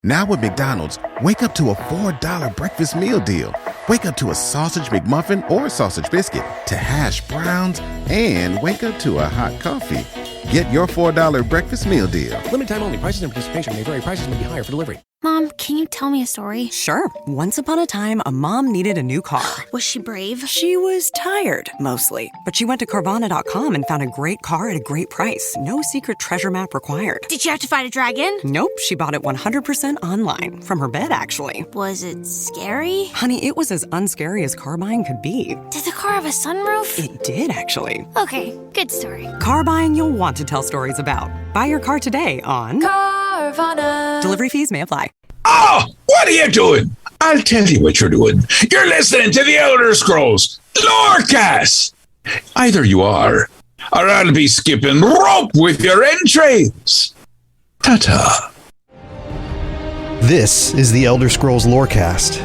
Now with McDonald's, wake up to a $4 breakfast meal deal. Wake up to a sausage McMuffin or sausage biscuit, to hash browns, and wake up to a hot coffee. Get your $4 breakfast meal deal. Limited time only. Prices and participation may vary. Prices may be higher for delivery. Mom, can you tell me a story? Sure. Once upon a time, a mom needed a new car. Was she brave? She was tired, mostly. But she went to Carvana.com and found a great car at a great price. No secret treasure map required. Did she have to fight a dragon? Nope. She bought it 100% online. From her bed, actually. Was it scary? Honey, it was as unscary as car buying could be. Did the car have a sunroof? It did, actually. Okay, good story. Car buying you'll want to tell stories about. Buy your car today on Carvana. Delivery fees may apply. Oh, what are you doing? I'll tell you what you're doing. You're listening to the Elder Scrolls Lorecast. Either you are, or I'll be skipping rope with your entrails. Ta-ta. This is the Elder Scrolls Lorecast,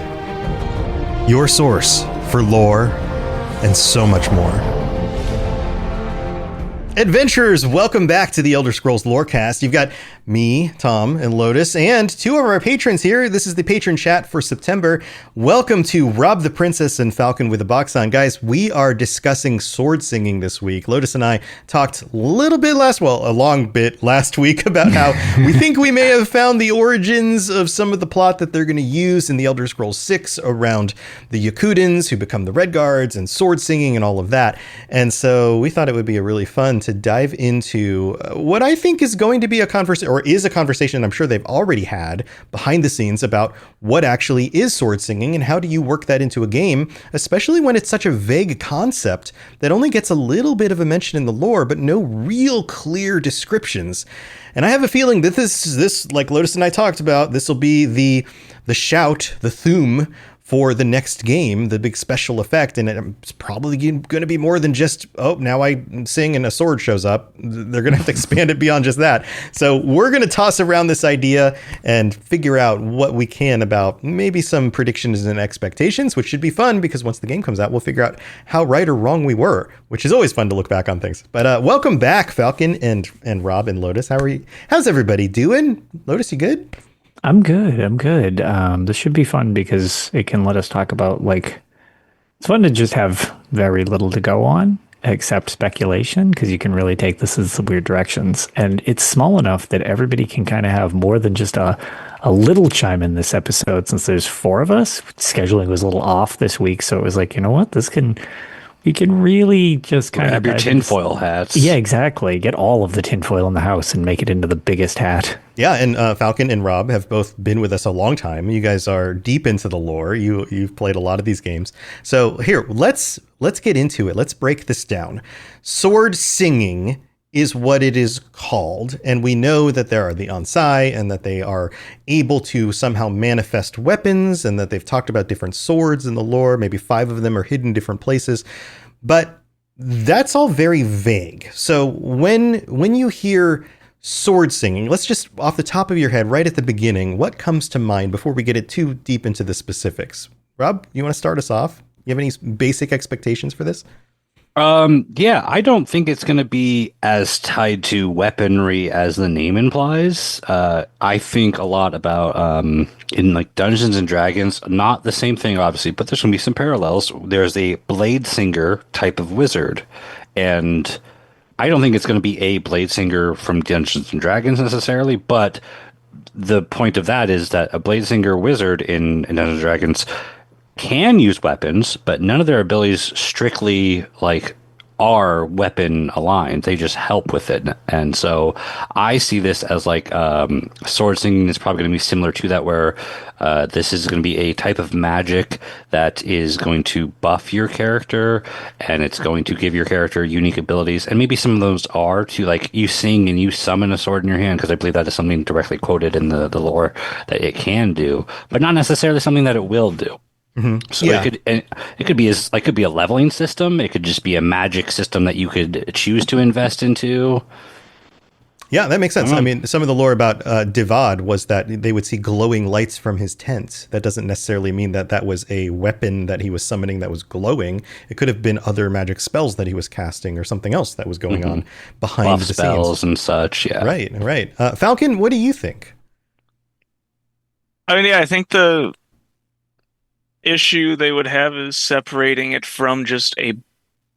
your source for lore and so much more. Adventurers, welcome back to the Elder Scrolls Lorecast. You've got me, Tom, and Lotus, and two of our patrons here. This is the patron chat for September. Welcome to Rob the Princess and Falcon with a Box on. Guys, we are discussing sword singing this week. Lotus and I talked a long bit last week about how we think we may have found the origins of some of the plot that they're going to use in the Elder Scrolls 6 around the Yakudans who become the Red Guards and sword singing and all of that. And so we thought it would be a really fun to dive into what I think is going to be a conversation, or is a conversation I'm sure they've already had behind the scenes about what actually is sword singing and how do you work that into a game, especially when it's such a vague concept that only gets a little bit of a mention in the lore, but no real clear descriptions. And I have a feeling that this, like Lotus and I talked about, this will be the shout, the thum for the next game, the big special effect. And it's probably going to be more than just, oh, now I sing and a sword shows up. They're going to have to expand it beyond just that. So we're going to toss around this idea and figure out what we can about maybe some predictions and expectations, which should be fun because once the game comes out, we'll figure out how right or wrong we were, which is always fun to look back on things. But welcome back, Falcon and Rob and Lotus. How's everybody doing? Lotus, you good? I'm good. This should be fun because it can let us talk about, it's fun to just have very little to go on except speculation, because you can really take this in some weird directions. And it's small enough that everybody can kind of have more than just a little chime in this episode, since there's 4 of us. Scheduling was a little off this week, so it was like, you know what, we can really just kind of have your tinfoil hats. Yeah, exactly. Get all of the tinfoil in the house and make it into the biggest hat. Yeah, and Falcon and Rob have both been with us a long time. You guys are deep into the lore. You've played a lot of these games. So here, let's get into it. Let's break this down. Sword singing is what it is called, and we know that there are the Ansai and that they are able to somehow manifest weapons, and that they've talked about different swords in the lore. Maybe 5 of them are hidden in different places, but that's all very vague. So when you hear sword singing, let's just off the top of your head, right at the beginning, what comes to mind before we get it too deep into the specifics? Rob, you want to start us off? You have any basic expectations for this? Yeah, I don't think it's going to be as tied to weaponry as the name implies. I think a lot about in Dungeons and Dragons, not the same thing obviously, but there's going to be some parallels. There's a blade singer type of wizard, and I don't think it's going to be a blade singer from Dungeons and Dragons necessarily, but the point of that is that a blade singer wizard in Dungeons and Dragons can use weapons, but none of their abilities strictly are weapon aligned. They just help with it. And so I see this as sword singing is probably going to be similar to that, where this is going to be a type of magic that is going to buff your character, and it's going to give your character unique abilities. And maybe some of those are to you sing and you summon a sword in your hand, because I believe that is something directly quoted in the lore that it can do, but not necessarily something that it will do. Mm-hmm. So yeah. it could be a leveling system. It could just be a magic system that you could choose to invest into. Yeah, that makes sense. I mean, some of the lore about Divad was that they would see glowing lights from his tent. That doesn't necessarily mean that was a weapon that he was summoning that was glowing. It could have been other magic spells that he was casting or something else that was going on behind Buff the spells scenes. And such, yeah. Right. Falcon, what do you think? I mean, yeah, I think the issue they would have is separating it from just a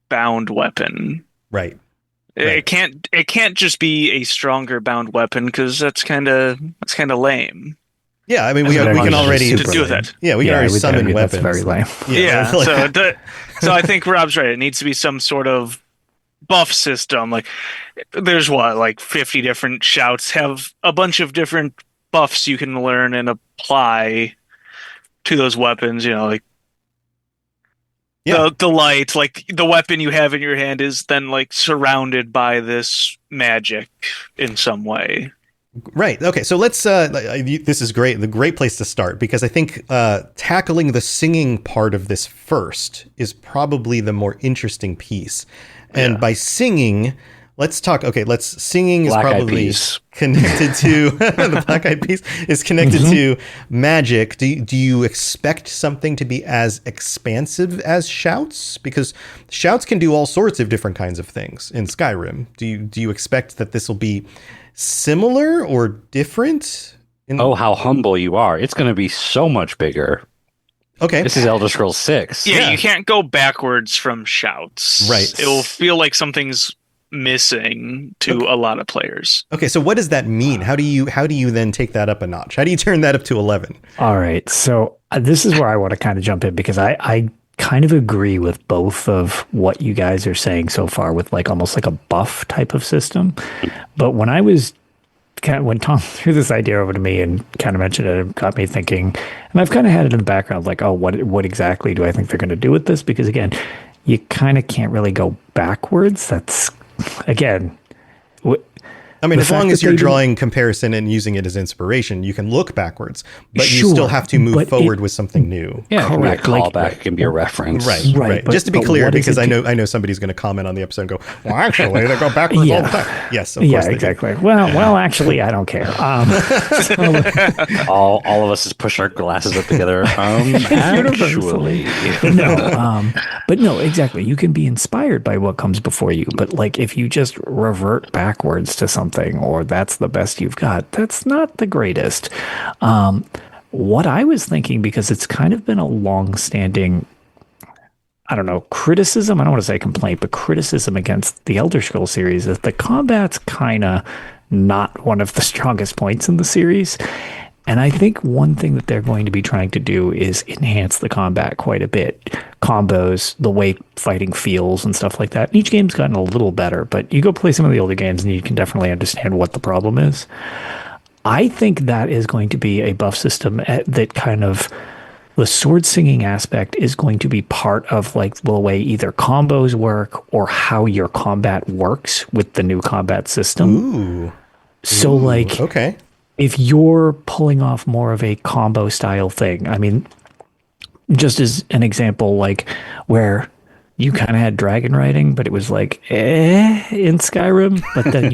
bound weapon. Right. It can't just be a stronger bound weapon because that's kind of lame. Yeah, I mean, we can already to do with that. Yeah, we can already summon weapons. That's very lame. Yeah, so I think Rob's right. It needs to be some sort of buff system. Like, there's like 50 different shouts have a bunch of different buffs you can learn and apply to those weapons. Like the light, like the weapon you have in your hand is then like surrounded by this magic in some way. Right. Okay. So let's. This is great. The great place to start, because I think tackling the singing part of this first is probably the more interesting piece. And by singing, let's talk. Okay. Singing is probably connected to the Black Eyed Peas is connected to magic. Do you expect something to be as expansive as shouts? Because shouts can do all sorts of different kinds of things in Skyrim. Do you expect that this will be similar or different? How humble you are. It's going to be so much bigger. Okay. This is Elder Scrolls 6. Yeah, you can't go backwards from shouts. Right. It will feel like something's missing to a lot of players. Okay, so what does that mean? How do you then take that up a notch? How do you turn that up to 11? All right. So this is where I want to kind of jump in, because I kind of agree with both of what you guys are saying so far, with like almost like a buff type of system. But when Tom threw this idea over to me and kind of mentioned it, it got me thinking, and I've kind of had it in the background, like, oh, what exactly do I think they're going to do with this? Because again, you kind of can't really go backwards. That's, again, I mean, as long as you're drawing comparison and using it as inspiration, you can look backwards, but you still have to move forward with something new. Yeah, correct. Callback can be a reference. Right. But, just to be clear, because I know somebody's going to comment on the episode and go, well, actually, they go backwards all the time. Yes, of course. Yeah, exactly. Well, actually, I don't care. All of us just push our glasses up together. Actually. But no, exactly. You can be inspired by what comes before you, but like if you just revert backwards to something, or that's the best you've got, that's not the greatest. What I was thinking, because it's kind of been a long-standing, I don't know, criticism, I don't want to say complaint, but criticism against the Elder Scrolls series, is the combat's kind of not one of the strongest points in the series. And I think one thing that they're going to be trying to do is enhance the combat quite a bit. Combos, the way fighting feels and stuff like that. And each game's gotten a little better, but you go play some of the older games and you can definitely understand what the problem is. I think that is going to be a buff system that kind of, the sword singing aspect is going to be part of like the way either combos work or how your combat works with the new combat system. Okay. If you're pulling off more of a combo style thing, I mean, just as an example, like where you kind of had dragon riding, but it was like in Skyrim, but then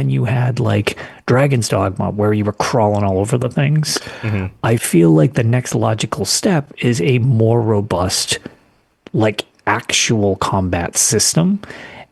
you had like Dragon's Dogma where you were crawling all over the things. I feel like the next logical step is a more robust, like actual combat system.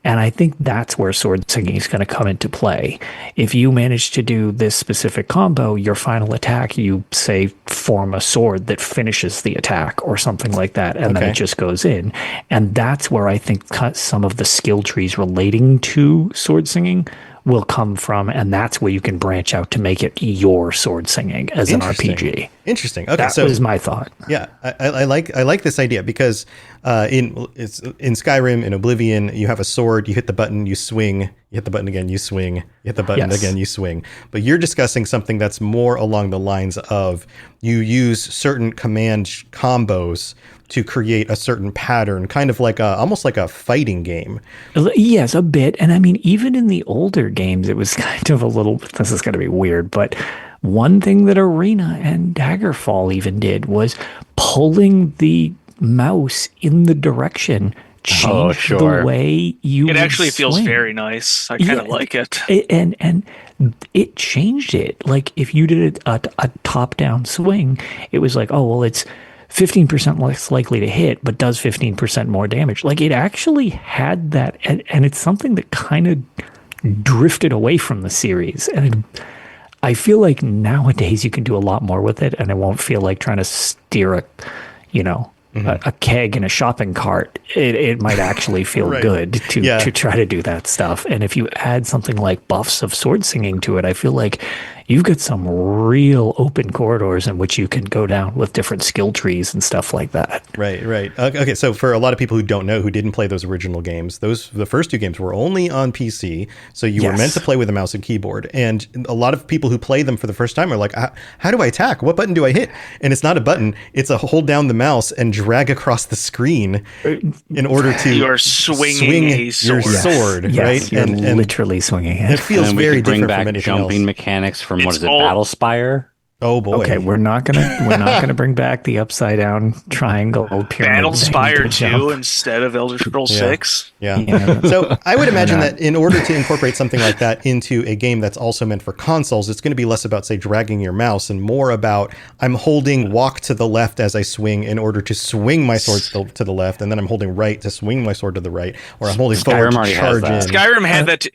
And I think that's where sword singing is going to come into play. If you manage to do this specific combo, your final attack, you say form a sword that finishes the attack or something like that, and then it just goes in. And that's where I think some of the skill trees relating to sword singing will come from, and that's where you can branch out to make it your sword singing as an RPG. Interesting. Okay, that was my thought. Yeah, I like this idea, because in Skyrim, in Oblivion, you have a sword. You hit the button, you swing. You hit the button again, you swing. You hit the button again, you swing. But you're discussing something that's more along the lines of you use certain command combos to create a certain pattern, kind of like almost like a fighting game. Yes, a bit. And I mean, even in the older games, it was kind of a little, this is going to be weird, but one thing that Arena and Daggerfall even did was pulling the mouse in the the way you it actually feels very nice. I kind of like it. And it changed it. Like if you did a top-down swing, it was like, oh, well, it's 15% less likely to hit, but does 15% more damage. Like it actually had that, and it's something that kind of drifted away from the series. And I feel like nowadays you can do a lot more with it, and it won't feel like trying to steer a keg in a shopping cart. It might actually feel good to try to do that stuff. And if you add something like buffs of sword singing to it, I feel like you've got some real open corridors in which you can go down with different skill trees and stuff like that. Right. Okay, so for a lot of people who don't know, who didn't play those original games, the first two games were only on PC, so you were meant to play with a mouse and keyboard. And a lot of people who play them for the first time are like, how do I attack? What button do I hit? And it's not a button. It's a hold down the mouse and drag across the screen in order to You're swing a sword. your sword, yes, right? You're literally swinging it. It feels very different from anything jumping else. mechanics from what is it, Battle Spire? Oh boy. Okay, we're not gonna bring back the upside down triangle pyramid. Battle thing Spire to 2 jump. instead of Elder Scrolls 6. Yeah. So I would imagine that in order to incorporate something like that into a game that's also meant for consoles, it's going to be less about, say, dragging your mouse and more about I'm holding walk to the left as I swing in order to swing my sword to the left, and then I'm holding right to swing my sword to the right, or I'm holding forward to charge in. Skyrim had that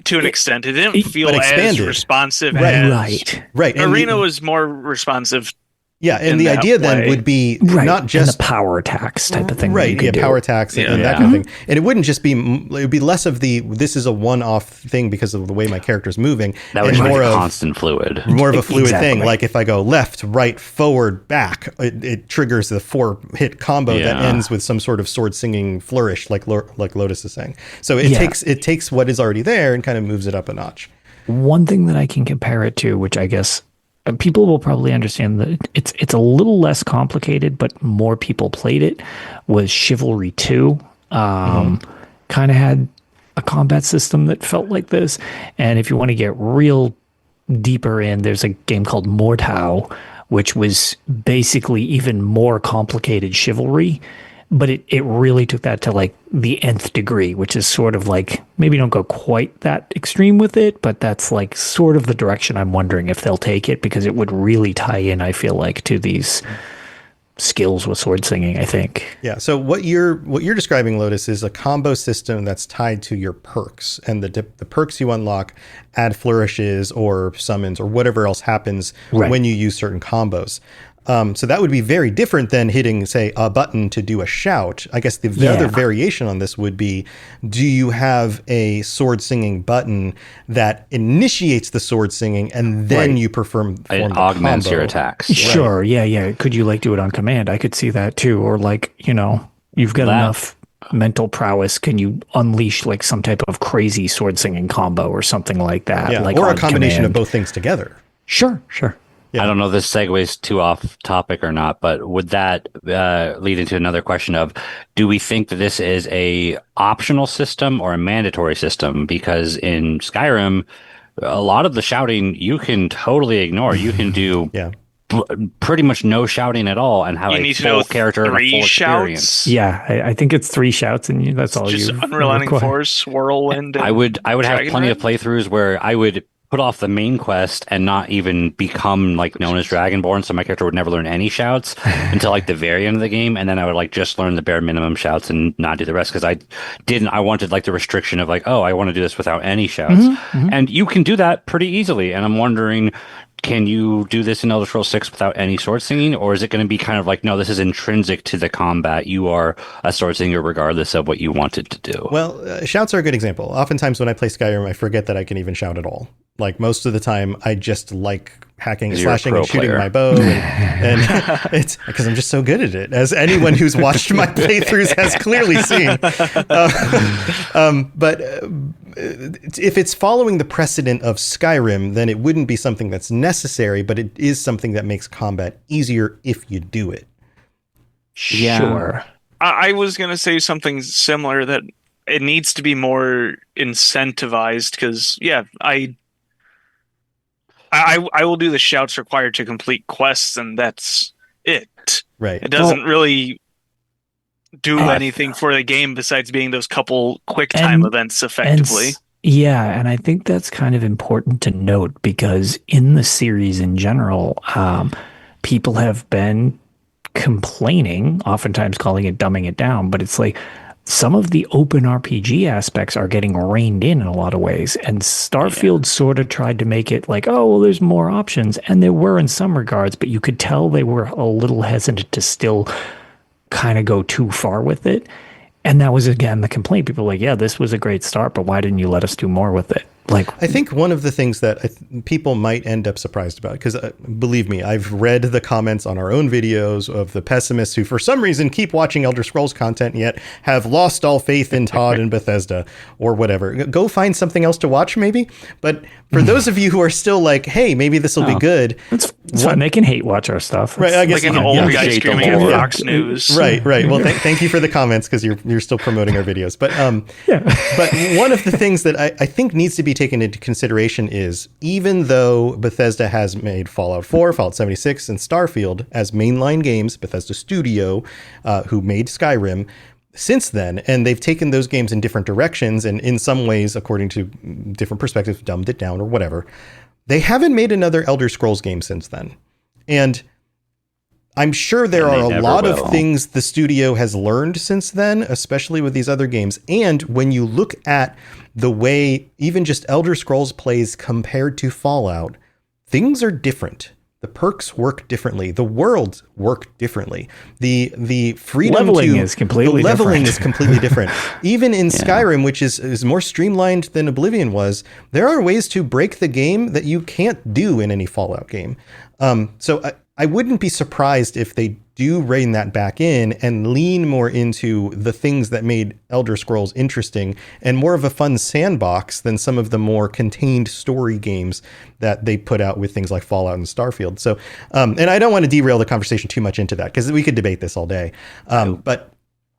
to an extent. It didn't feel as responsive as... Right. Arena was more responsive. Yeah, and the idea then would be not just and the power attacks type of thing. Right, power attacks and that kind of thing. And it wouldn't just be, it would be less of this is a one-off thing because of the way my character's moving. That would be more a constant fluid. More of a fluid thing. Like if I go left, right, forward, back, it triggers the 4-hit combo that ends with some sort of sword-singing flourish, like Lotus is saying. So it takes what is already there and kind of moves it up a notch. One thing that I can compare it to, which I guess people will probably understand that it's a little less complicated, but more people played it, was Chivalry 2. Kind of had a combat system that felt like this. And if you want to get real deeper in, there's a game called Mordhau, which was basically even more complicated Chivalry. But it really took that to like the nth degree, which is sort of like, maybe don't go quite that extreme with it, but that's like sort of the direction I'm wondering if they'll take it, because it would really tie in, I feel like, to these skills with sword singing, I think. Yeah. So what you're describing, Lotus, is a combo system that's tied to your perks, and the perks you unlock add flourishes or summons or whatever else happens when you use certain combos. So that would be very different than hitting, say, a button to do a shout. I guess the other variation on this would be, do you have a sword singing button that initiates the sword singing and then you perform the augments combo? your attacks? Sure. Yeah. Could you like do it on command? I could see that too. Or like, you've got enough mental prowess. Can you unleash like some type of crazy sword singing combo or something like that? Yeah. Like or a combination command. of both things together. Sure. I don't know if this segues too off topic or not, but would that lead into another question of, do we think that this is a optional system or a mandatory system? Because in Skyrim, a lot of the shouting you can totally ignore. You can do pretty much no shouting at all and have a full character and a full experience. Yeah, I think it's 3 shouts, and that's all. Just Unrelenting Force, Whirlwind. I would have plenty of playthroughs where I would put off the main quest and not even become like known as Dragonborn, so my character would never learn any shouts until like the very end of the game, and then I would like just learn the bare minimum shouts and not do the rest, because I wanted like the restriction of like, I want to do this without any shouts. And you can do that pretty easily, and I'm wondering, can you do this in Elder Scrolls 6 without any sword singing, or is it going to be kind of like, no, this is intrinsic to the combat, you are a sword singer regardless of what you wanted to do? Well, shouts are a good example. Oftentimes when I play Skyrim, I forget that I can even shout at all. Like most of the time, I just like hacking and slashing and shooting my bow, and it's because I'm just so good at it, as anyone who's watched my playthroughs has clearly seen. But if it's following the precedent of Skyrim, then it wouldn't be something that's necessary, but it is something that makes combat easier if you do it. Sure. I was going to say something similar, that it needs to be more incentivized, because I will do the shouts required to complete quests, and that's it. Right. It doesn't really do anything for the game besides being those couple quick time events effectively. And I think that's kind of important to note, because in the series in general, people have been complaining, oftentimes calling it dumbing it down, but it's like, some of the open RPG aspects are getting reined in a lot of ways. And Starfield sort of tried to make it like, oh, well, there's more options. And there were in some regards, but you could tell they were a little hesitant to still kind of go too far with it. And that was, again, the complaint. People were like, yeah, this was a great start, but why didn't you let us do more with it? Like, I think one of the things that people might end up surprised about, because believe me, I've read the comments on our own videos of the pessimists who, for some reason, keep watching Elder Scrolls content yet have lost all faith in Todd and Bethesda or whatever. Go find something else to watch, maybe. But for those of you who are still like, hey, maybe this will be good. It's fine. They can hate watch our stuff. Right, I guess like an old guy screaming at Fox News. Right. Well, thank you for the comments, because you're still promoting our videos. But but one of the things that I think needs to be taken into consideration is, even though Bethesda has made Fallout 4, Fallout 76, and Starfield as mainline games, Bethesda Studio, who made Skyrim, since then, and they've taken those games in different directions, and in some ways, according to different perspectives, dumbed it down or whatever, they haven't made another Elder Scrolls game since then. And I'm sure there are a lot of things the studio has learned since then, especially with these other games. And when you look at the way even just Elder Scrolls plays compared to Fallout, things are different. The perks work differently. The worlds work differently. The freedom leveling is completely different. Even in Skyrim, which is more streamlined than Oblivion was, there are ways to break the game that you can't do in any Fallout game. So I wouldn't be surprised if they do rein that back in and lean more into the things that made Elder Scrolls interesting and more of a fun sandbox than some of the more contained story games that they put out with things like Fallout and Starfield. So, and I don't want to derail the conversation too much into that, because we could debate this all day. But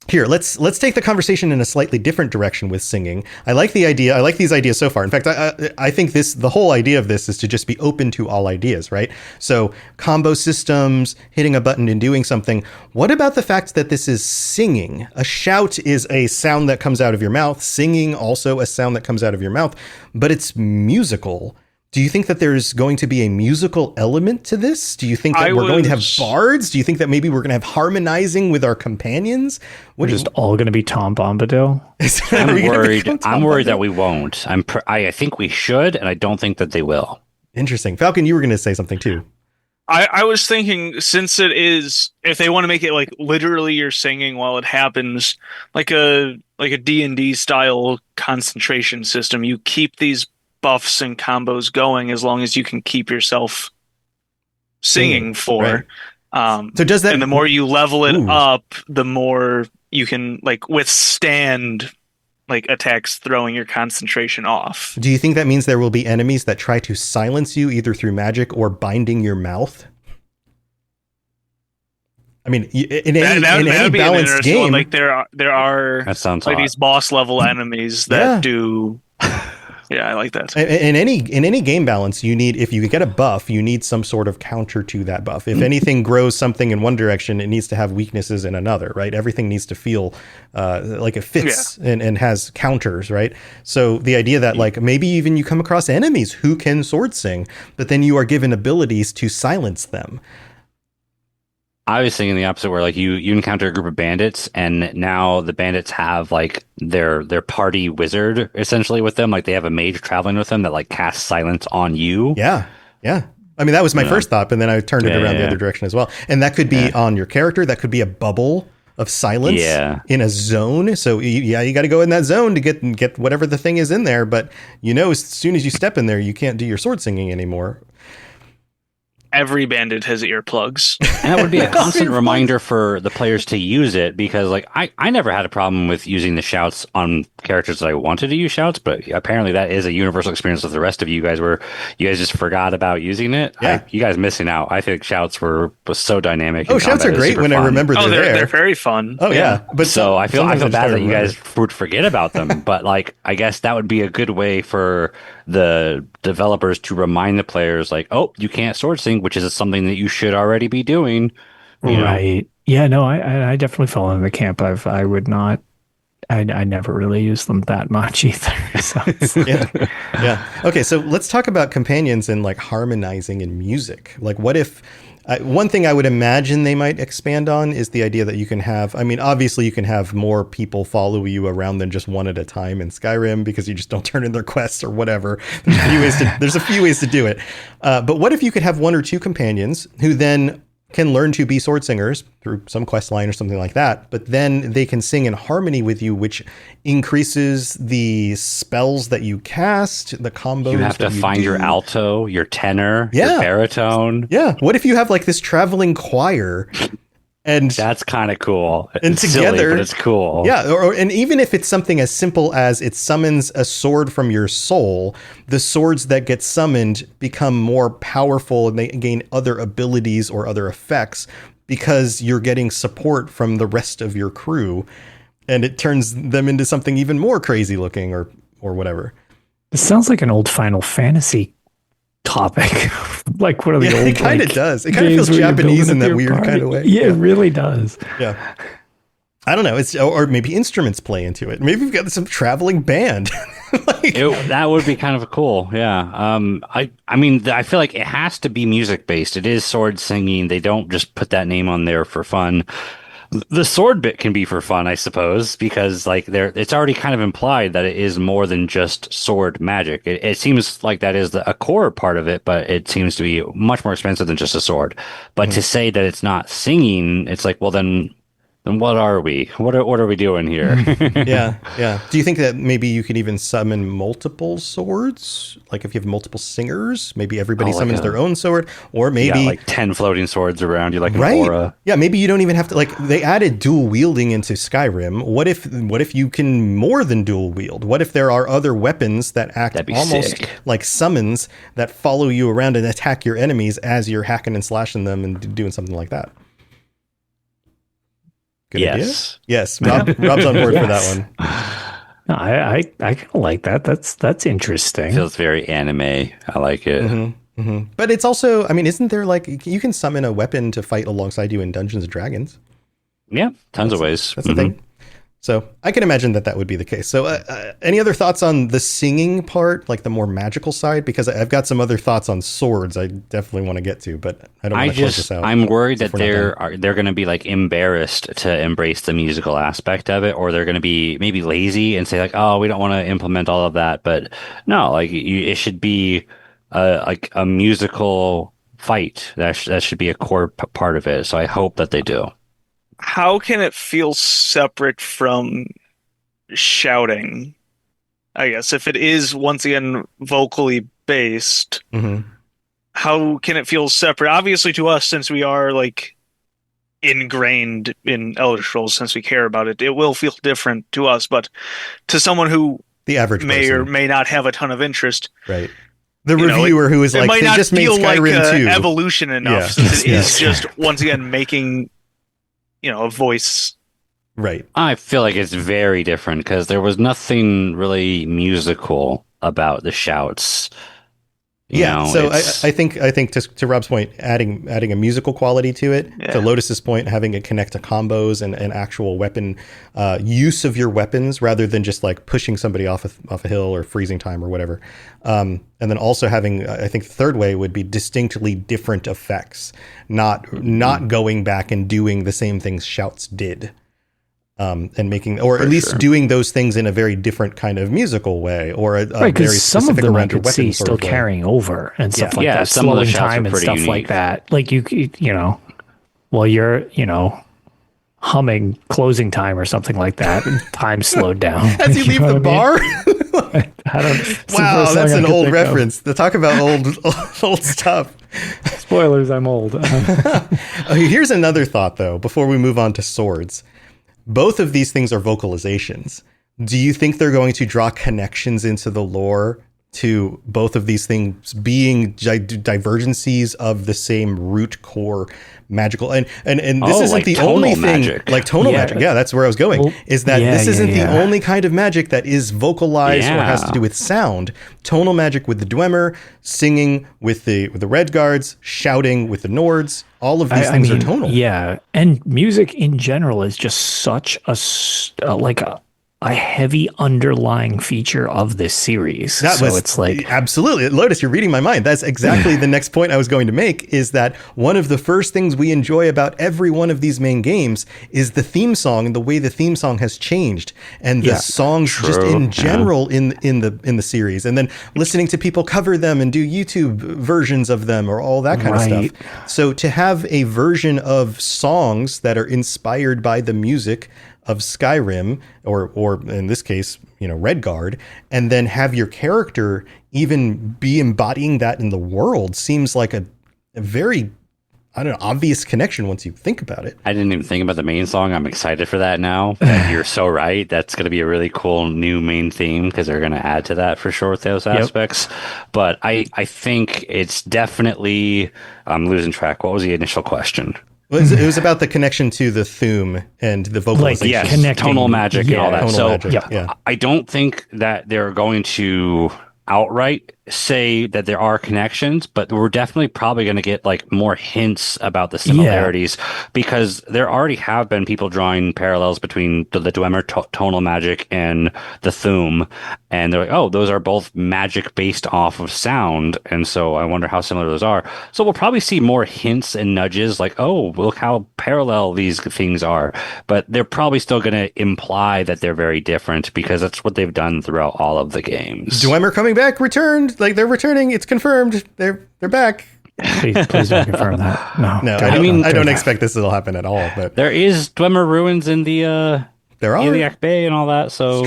here, let's take the conversation in a slightly different direction with singing. I like the idea. I like these ideas so far. In fact, I think the whole idea of this is to just be open to all ideas, right? So combo systems, hitting a button and doing something. What about the fact that this is singing? A shout is a sound that comes out of your mouth. Singing also a sound that comes out of your mouth, but it's musical. Do you think that there's going to be a musical element to this? Do you think that we're going to have bards? Do you think that maybe we're going to have harmonizing with our companions? We're just all going to be Tom Bombadil? I'm worried that we won't. I think we should, and I don't think that they will. Interesting. Falcon, you were going to say something too. I was thinking, since it is, if they want to make it like literally you're singing while it happens, like a D&D style concentration system, you keep these buffs and combos going as long as you can keep yourself singing for. Right. So does that, and the more you level it up, the more you can like withstand like attacks throwing your concentration off. Do you think that means there will be enemies that try to silence you either through magic or binding your mouth? I mean, in any balanced game, like there are that sounds like these boss level enemies that do. Yeah, I like that. In any game balance, you need, if you get a buff, you need some sort of counter to that buff. If anything grows something in one direction, it needs to have weaknesses in another, right? Everything needs to feel like it fits and has counters, right? So the idea that like maybe even you come across enemies who can sword sing, but then you are given abilities to silence them. I was thinking the opposite, where like you encounter a group of bandits, and now the bandits have like their party wizard essentially with them. Like they have a mage traveling with them that like casts silence on you. Yeah. I mean, that was my first thought, but then I turned it around the other direction as well. And that could be on your character. That could be a bubble of silence in a zone. So you got to go in that zone to get whatever the thing is in there. But as soon as you step in there, you can't do your sword singing anymore. Every bandit has earplugs. And that would be a constant reminder for the players to use it, because like I never had a problem with using the shouts on characters that I wanted to use shouts, but apparently that is a universal experience with the rest of you guys, where you guys just forgot about using it. Yeah. You guys missing out. I think shouts was so dynamic. Oh, shouts are great when fun. I remember they're there. They're very fun. Oh yeah. But so I feel bad that you guys would forget about them. But like, I guess that would be a good way for the developers to remind the players, like, oh, you can't sword sing, which is something that you should already be doing. Right. Yeah, no, I definitely fall in the camp. I would not. I never really use them that much either. So yeah. Okay, so let's talk about companions and like harmonizing in music. Like, what if One thing I would imagine they might expand on is the idea that you can have, I mean, obviously you can have more people follow you around than just one at a time in Skyrim because you just don't turn in their quests or whatever. There's a few ways to do it. But what if you could have one or two companions who then can learn to be sword singers through some quest line or something like that, but then they can sing in harmony with you, which increases the spells that you cast, the combos. You have to find your alto, your tenor, your baritone. Yeah. What if you have like this traveling choir? And that's kind of cool. And it's together, silly, but it's cool. Yeah, and even if it's something as simple as it summons a sword from your soul, the swords that get summoned become more powerful and they gain other abilities or other effects because you're getting support from the rest of your crew, and it turns them into something even more crazy looking or whatever. It sounds like an old Final Fantasy topic. Like one of the old, it kind of does. It kind of feels Japanese in that weird kind of way. Yeah, it really does. Yeah. I don't know. Or maybe instruments play into it. Maybe we've got some traveling band. That would be kind of cool. Yeah. I mean, I feel like it has to be music based. It is sword singing. They don't just put that name on there for fun. The sword bit can be for fun, I suppose, because like it's already kind of implied that it is more than just sword magic. It seems like that is a core part of it, but it seems to be much more expensive than just a sword. But to say that it's not singing, it's like, well, then what are we? What are we doing here? Yeah. Do you think that maybe you could even summon multiple swords? Like if you have multiple singers, maybe everybody summons their own sword, or maybe like 10 floating swords around you, like an aura. Yeah, maybe you don't even have to. Like they added dual wielding into Skyrim. What if you can more than dual wield? What if there are other weapons that act almost like summons that follow you around and attack your enemies as you're hacking and slashing them and doing something like that? Good idea? Yes. Rob's on board for that one. No, I kind of like that. That's interesting. It feels very anime. I like it. Mm-hmm, mm-hmm. But it's also, I mean, isn't there like you can summon a weapon to fight alongside you in Dungeons and Dragons? Yeah, tons of ways. That's the thing. So I can imagine that would be the case. So any other thoughts on the singing part, like the more magical side? Because I've got some other thoughts on swords I definitely want to get to, but I don't want to close this out. I'm worried that they're going to be like embarrassed to embrace the musical aspect of it, or they're going to be maybe lazy and say like, oh, we don't want to implement all of that. But no, like it should be like a musical fight. That should be a core part of it. So I hope that they do. How can it feel separate from shouting? I guess if it is once again vocally based, how can it feel separate? Obviously, to us, since we are like ingrained in Elder Scrolls, since we care about it, it will feel different to us. But to someone who the average may or may not have a ton of interest, right? The reviewer who is like, might they not just made feel like Skyrim 2. Evolution enough, since it is just once again making. A voice. Right. I feel like it's very different because there was nothing really musical about the shouts. So I think to Rob's point, adding a musical quality to it, to Lotus's point, having it connect to combos and actual weapon use of your weapons rather than just like pushing somebody off a hill or freezing time or whatever. And then also having, I think the third way would be distinctly different effects, not going back and doing the same things shouts did. And making, or at least doing those things in a very different kind of musical way, or a very specific some of them I could weapon see still carrying over and stuff like that, some of the slowing shouts time are and pretty stuff unique. like that. Like while you're humming closing time or something like that, and time slowed down as you leave the bar. Wow, that's an old reference. To talk about old stuff. Spoilers, I'm old. Here's another thought, though, before we move on to swords. Both of these things are vocalizations. Do you think they're going to draw connections into the lore to both of these things being divergencies of the same root core magical? And this isn't the only thing, like tonal magic. Yeah, that's where I was going. Well, this isn't the only kind of magic that is vocalized or has to do with sound. Tonal magic with the Dwemer, singing with the Red Guards, shouting with the Nords. All of these things are tonal. Yeah, and music in general is just such a a heavy underlying feature of this series. It's like absolutely, Lotus, you're reading my mind. That's exactly the next point I was going to make, is that one of the first things we enjoy about every one of these main games is the theme song and the way the theme song has changed, and the songs just in general in the series, and then listening to people cover them and do YouTube versions of them or all that kind of stuff. So to have a version of songs that are inspired by the music of Skyrim, or in this case, Redguard, and then have your character even be embodying that in the world seems like a very, obvious connection once you think about it. I didn't even think about the main song. I'm excited for that now. And you're so right. That's going to be a really cool new main theme because they're going to add to that for sure with those aspects. But I think it's definitely, I'm losing track. What was the initial question? It was about the connection to the Thume and the vocalization. Tonal magic and all that. Magic, I don't think that they're going to outright say that there are connections, but we're definitely probably going to get like more hints about the similarities because there already have been people drawing parallels between the Dwemer tonal magic and the Thume, and they're like, oh, those are both magic based off of sound, and so I wonder how similar those are. So we'll probably see more hints and nudges like, oh, look how parallel these things are, but they're probably still going to imply that they're very different because that's what they've done throughout all of the games. Dwemer coming back, returned. Like, they're returning. It's confirmed. They're back. Please don't confirm that. No. I don't expect this will happen at all. But there is Dwemer ruins in the Iliac Bay and all that. So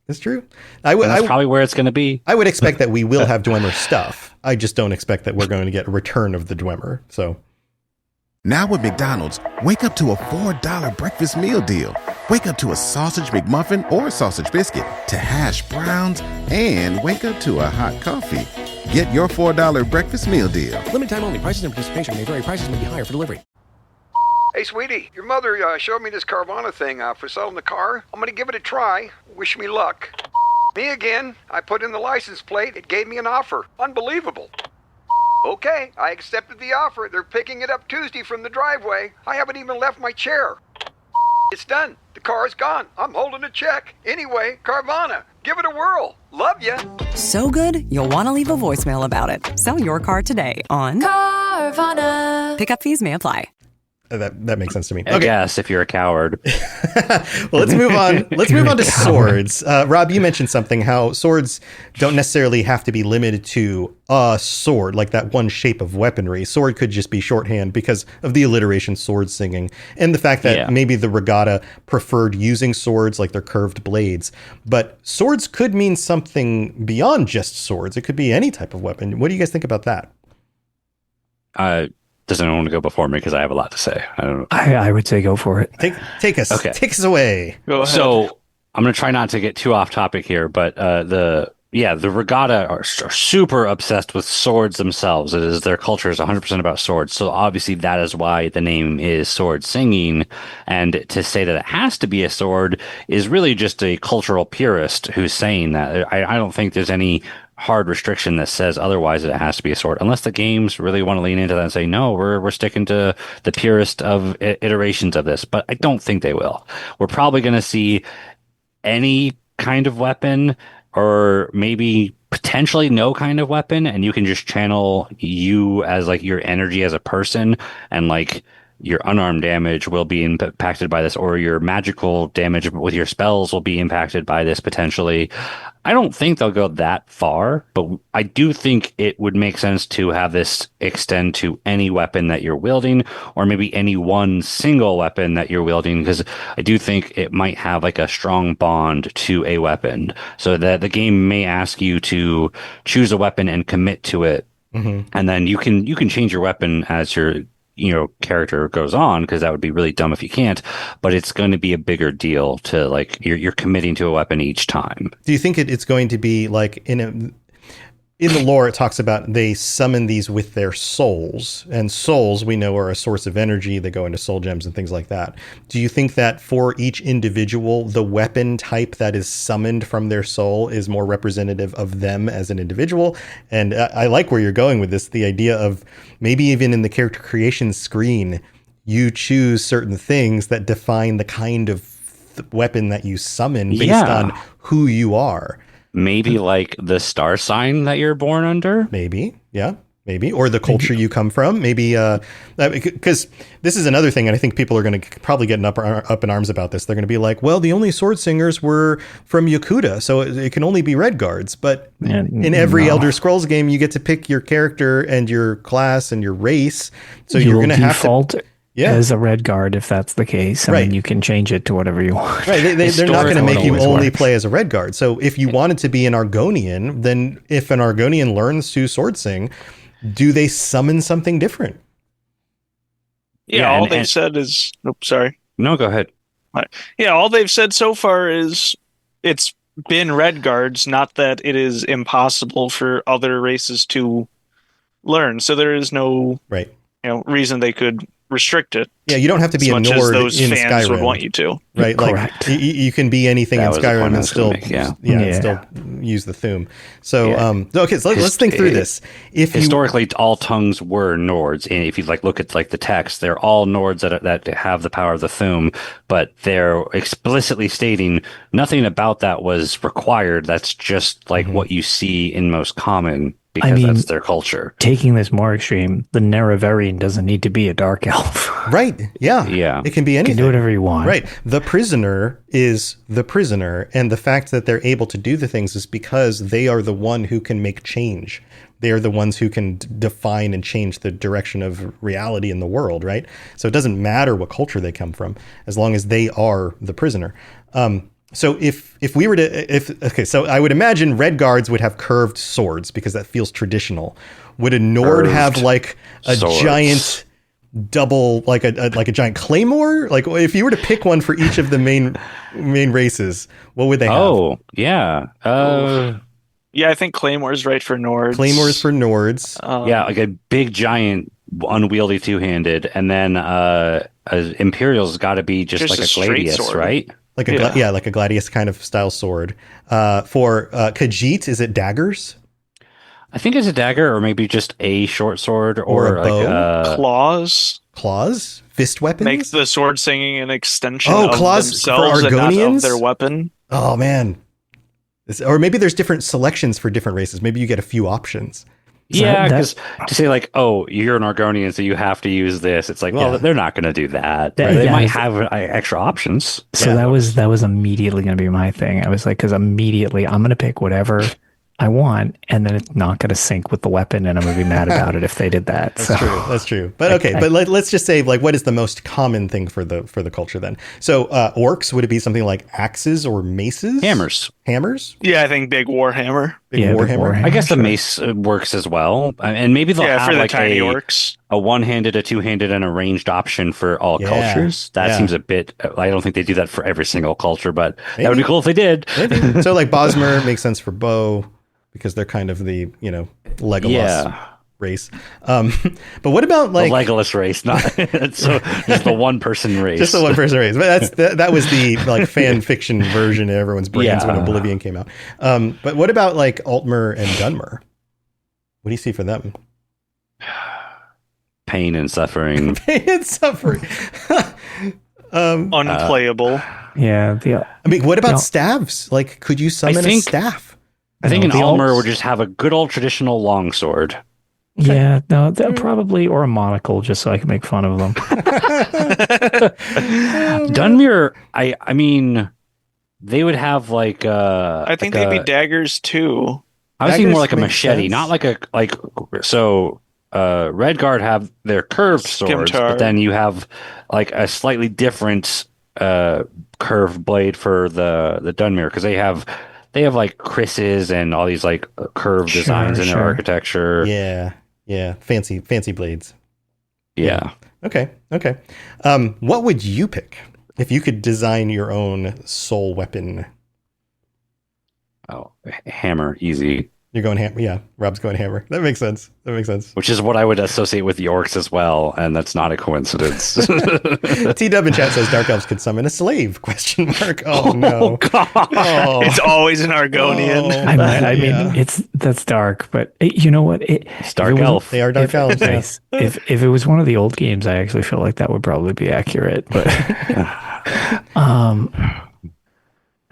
it's true. That's probably where it's going to be. I would expect that we will have Dwemer stuff. I just don't expect that we're going to get a return of the Dwemer. So now with McDonald's, wake up to a $4 breakfast meal deal. Wake up to a sausage McMuffin or sausage biscuit, to hash browns, and wake up to a hot coffee. Get your $4 breakfast meal deal. Limited time only. Prices and participation may vary. Prices may be higher for delivery. Hey, sweetie, your mother showed me this Carvana thing for selling the car. I'm going to give it a try. Wish me luck. Me again. I put in the license plate. It gave me an offer. Unbelievable. Okay, I accepted the offer. They're picking it up Tuesday from the driveway. I haven't even left my chair. It's done. The car is gone. I'm holding a check. Anyway, Carvana, give it a whirl. Love ya. So good, you'll want to leave a voicemail about it. Sell your car today on Carvana. Pickup fees may apply. That makes sense to me. Okay. Yes, if you're a coward. Well, let's move on. Let's move on to swords. Rob, you mentioned something, how swords don't necessarily have to be limited to a sword, like that one shape of weaponry. Sword could just be shorthand because of the alliteration sword singing and the fact that maybe the regatta preferred using swords like their curved blades. But swords could mean something beyond just swords. It could be any type of weapon. What do you guys think about that? Does anyone want to go before me? Because I have a lot to say. I don't know. I would say go for it. Take us away. Go ahead. So I'm going to try not to get too off topic here, but the regatta are super obsessed with swords themselves. It is, their culture is 100% about swords. So obviously that is why the name is sword singing. And to say that it has to be a sword is really just a cultural purist who's saying that. I don't think there's any hard restriction that says otherwise that it has to be a sword, unless the games really want to lean into that and say, no, we're sticking to the purest of iterations of this. But I don't think they will. We're probably going to see any kind of weapon, or maybe potentially no kind of weapon, and you can just channel you as like your energy as a person, and like your unarmed damage will be impacted by this, or your magical damage with your spells will be impacted by this potentially. I don't think they'll go that far, but I do think it would make sense to have this extend to any weapon that you're wielding, or maybe any one single weapon that you're wielding, because I do think it might have like a strong bond to a weapon, so that the game may ask you to choose a weapon and commit to it. Mm-hmm. And then you can change your weapon as your character goes on, because that would be really dumb if you can't, but it's going to be a bigger deal to like you're committing to a weapon each time. Do you think it's going to be like in the lore, it talks about they summon these with their souls, and souls we know are a source of energy. They go into soul gems and things like that. Do you think that for each individual, the weapon type that is summoned from their soul is more representative of them as an individual? And I like where you're going with this, the idea of maybe even in the character creation screen, you choose certain things that define the kind of weapon that you summon based on who you are. Maybe like the star sign that you're born under. Maybe, yeah. Maybe, or the culture you come from. Maybe, because this is another thing, and I think people are going to probably get up in arms about this. They're going to be like, well, the only sword singers were from Yakuta, so it can only be Red Guards. But in every Elder Scrolls game, you get to pick your character and your class and your race. So you're going to have to... as a Red Guard, if that's the case, and then you can change it to whatever you want. Right, they're not going to make you only play as a Red Guard. So if you wanted to be an Argonian, then if an Argonian learns to sword sing, do they summon something different? Yeah, all they've said is... Oops, sorry. No, go ahead. Yeah, all they've said so far is it's been Red Guards, not that it is impossible for other races to learn. So there is no reason they could restrict it. Yeah, you don't have to be a Nord those in fans Skyrim. Would want you to. Right, correct. Like you can be anything in Skyrim and still, still use the Thum. So, okay, so let's think through this. Historically, all tongues were Nords, and if you look at the text, they're all Nords that have the power of the Thum, but they're explicitly stating nothing about that was required. That's just what you see in most common. Because that's their culture. Taking this more extreme, the Nerevarine doesn't need to be a dark elf. Right. Yeah. Yeah. It can be anything. You can do whatever you want. Right. The prisoner is the prisoner. And the fact that they're able to do the things is because they are the one who can make change. They are the ones who can define and change the direction of reality in the world. Right. So it doesn't matter what culture they come from, as long as they are the prisoner. So if we were to, so I would imagine Red Guards would have curved swords because that feels traditional. Would a Nord have like a giant double, like a giant claymore? Like if you were to pick one for each of the main races, what would they have? Oh, yeah. Yeah, I think Claymore's right for Nords. Claymore's for Nords. Yeah, like a big giant unwieldy two-handed, and then Imperial's got to be just like a Gladius, sword. Right? Like like a Gladius kind of style sword. For Khajiit, is it daggers? I think it's a dagger, or maybe just a short sword, or a bow. Claws, fist weapons. Makes the sword singing an extension of claws themselves for Argonians? And not of their weapon. Oh man, or maybe there's different selections for different races. Maybe you get a few options. Yeah, because to say you're an Argonian, so you have to use this. It's they're not going to do that. They might have extra options. So that was immediately going to be my thing. I was like, because immediately I'm going to pick whatever I want, and then it's not going to sync with the weapon, and I'm going to be mad about it if they did that. That's true. But okay, but let's just say what is the most common thing for the culture then? So orcs, would it be something like axes or maces? Hammers? Yeah, I think big warhammer. Big warhammer. I guess the mace works as well, and maybe they'll have for the tiny orcs. A one-handed, a two-handed, and a ranged option for all cultures. That seems a bit. I don't think they do that for every single culture, but that would be cool if they did. Maybe. So Bosmer makes sense for bow, because they're kind of the Legolas race. But what about the Legolas race? Not so just the one person race. Just the one person race. But that was the fan fiction version in everyone's brains when Oblivion came out. But what about Altmer and Dunmer? What do you see for them? Pain and suffering. Pain and suffering. Unplayable. Yeah. I mean, what about staves? Could you summon a staff? I think an Altmer would just have a good old traditional longsword. Yeah, no, probably, or a monocle, just so I can make fun of them. Dunmer, I mean, they would have I think they'd be daggers too. I was thinking more like a machete, not so. Red Guard have their curved swords, but then you have a slightly different curved blade for the Dunmer, because they have krises and all these curved designs in their architecture. Yeah, fancy blades. Yeah. Okay. What would you pick if you could design your own soul weapon? Oh, hammer, easy. You're going hammer. Yeah, Rob's going hammer. That makes sense. Which is what I would associate with the orcs as well, and that's not a coincidence. T-Dub in chat says Dark Elves could summon a slave? ? Oh no! God. Oh. It's always an Argonian. I mean, that's dark, but you know what? It's Dark Elf. They are Dark Elves. Nice. If it was one of the old games, I actually feel like that would probably be accurate. But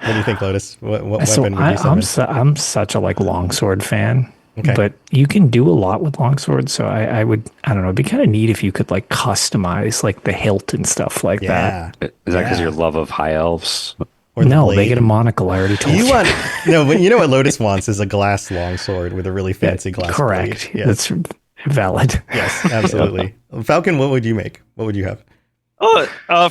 What do you think, Lotus? What So weapon would you summon? I'm such a like longsword fan. Okay. But you can do a lot with longswords, so I don't know, it'd be kind of neat if you could like customize like the hilt and stuff like that. Is that because your love of high elves? Or the No, blade? they get a monocle. I already told you. But you know what Lotus wants is a glass longsword with a really fancy glass Correct. blade. Yes. That's valid. Yes, absolutely. Falcon, what would you make? What would you have?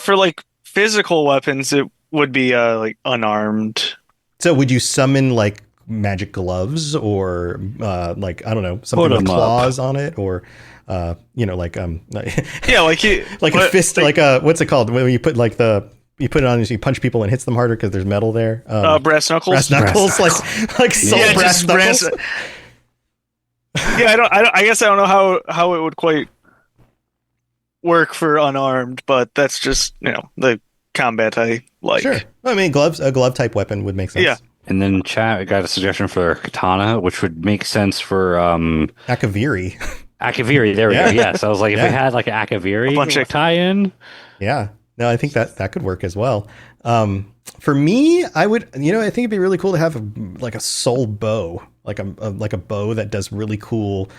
For like physical weapons, it would be like unarmed. So would you summon like magic gloves or like, I don't know, something with claws on it, or like Yeah, like you, like a fist, like a, what's it called when you put like you put it on and you punch people and hits them harder because there's metal there. Brass knuckles. Brass knuckles, like soul brass knuckles. Yeah, I guess I don't know how it would quite work for unarmed, but that's just the combat I like. Sure. I mean, a glove type weapon would make sense. Yeah. And then chat, I got a suggestion for katana, which would make sense for Akaviri. Akaviri, there we go. Yes, I was like, if we had like an Akaviri bunch of tie-in. Yeah. No, I think that could work as well. For me, I would, I think it'd be really cool to have like a soul bow, like a bow that does really cool.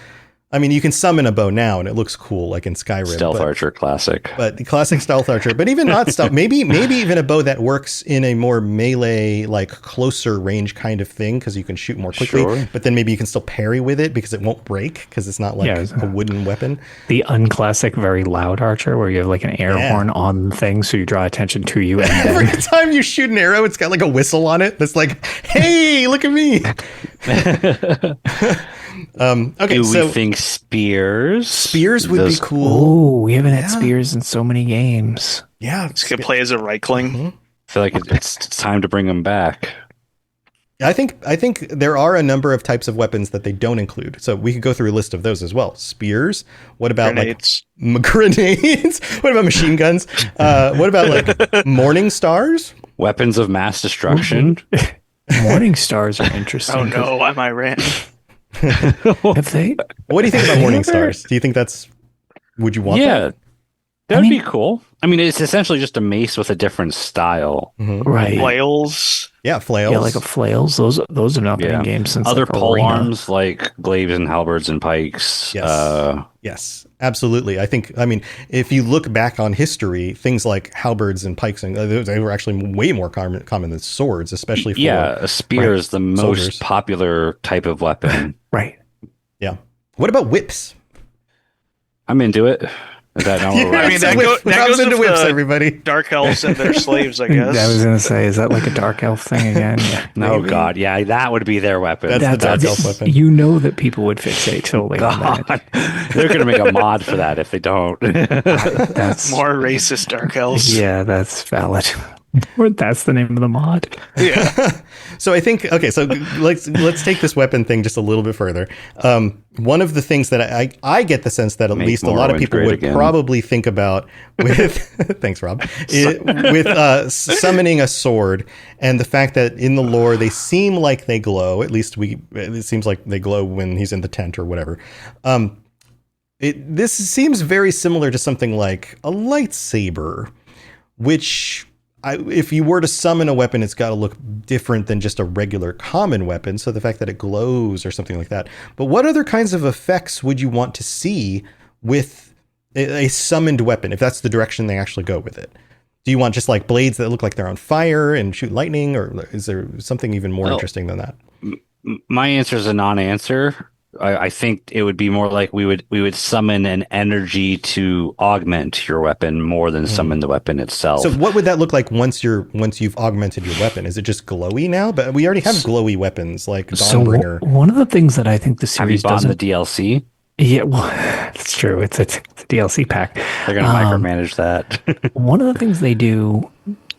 I mean, you can summon a bow now, and it looks cool, like in Skyrim. Stealth Archer classic. But the classic Stealth Archer. But even not stealth, maybe even a bow that works in a more melee, like closer range kind of thing, because you can shoot more quickly. Sure. But then maybe you can still parry with it because it won't break, because it's not like a wooden weapon. The unclassic, very loud archer, where you have like an air horn on the thing, so you draw attention to you. And every time you shoot an arrow, it's got like a whistle on it that's like, "Hey, look at me." Okay, do we think spears? Spears would be cool. Oh, we haven't had spears in so many games. Yeah, this could play as a Reichling. Mm-hmm. I feel like it's time to bring them back. I think there are a number of types of weapons that they don't include. So we could go through a list of those as well. Spears. What about grenades? Grenades? What about machine guns? What about like morning stars? Weapons of mass destruction. Morning stars are interesting. Oh no, am I ran? Have they? What do you think about morning stars? Do you think would you want that? That would be cool. I mean, it's essentially just a mace with a different style. Mm-hmm. Right. Flails. Yeah, flails. Yeah, like a flails. Those have not been in games since other like pole Arena. arms like glaives and halberds and pikes. Yes. Yes, absolutely. I mean, if you look back on history, things like halberds and pikes, and they were actually way more common than swords, especially for a spear is the most soldiers. popular type of weapon. Right. Yeah. What about whips? I'm into it. Is that not what I mean, that goes into with whips, the everybody. Dark elves and their slaves, I guess. I was gonna say, is that like a dark elf thing again? Yeah. Oh God, yeah, that would be their weapon. That's the dark elf weapon. You know that people would fixate totally on that. They're gonna make a mod for that if they don't. That's more racist dark elves. Yeah, that's valid. Or that's the name of the mod. Yeah. So I think, okay, so let's take this weapon thing just a little bit further. One of the things that I get the sense that at least a lot of people would probably think about with, thanks Rob, with summoning a sword, and the fact that in the lore they seem like they glow, at least it seems like they glow when he's in the tent or whatever. This seems very similar to something like a lightsaber, which... if you were to summon a weapon, it's got to look different than just a regular common weapon. So the fact that it glows or something like that. But what other kinds of effects would you want to see with a summoned weapon, if that's the direction they actually go with it? Do you want just like blades that look like they're on fire and shoot lightning, or is there something even more interesting than that? My answer is a non-answer. I think it would be more like we would summon an energy to augment your weapon more than summon the weapon itself. So what would that look like once you've augmented your weapon? Is it just glowy now? But we already have glowy weapons like Dawnbringer. So one of the things that I think the series have you bought doesn't... the DLC? Yeah, well, it's true. It's a DLC pack. They're going to micromanage that. One of the things they do,